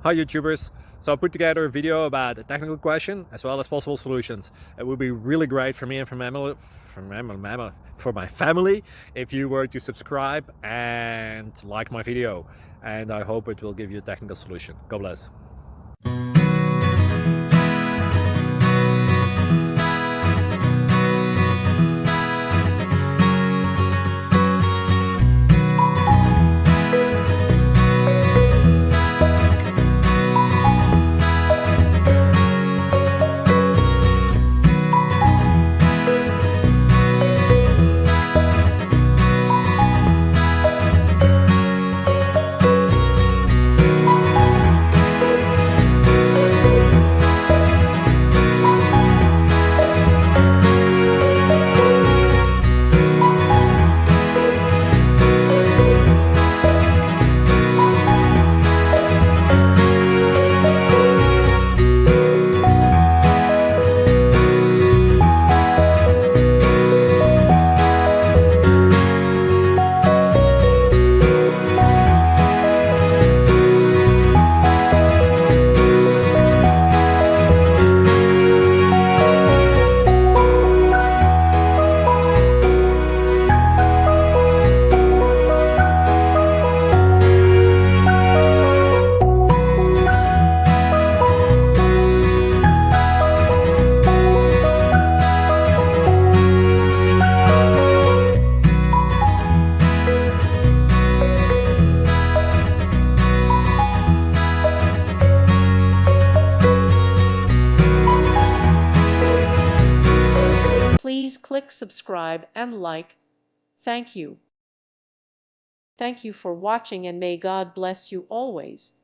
Hi YouTubers! So I put together a video about a technical question as well as possible solutions. It would be really great for me and for my family if you were to subscribe and like my video, and I hope it will give you a technical solution. God bless. Please click subscribe and like. Thank you. Thank you for watching, and may God bless you always.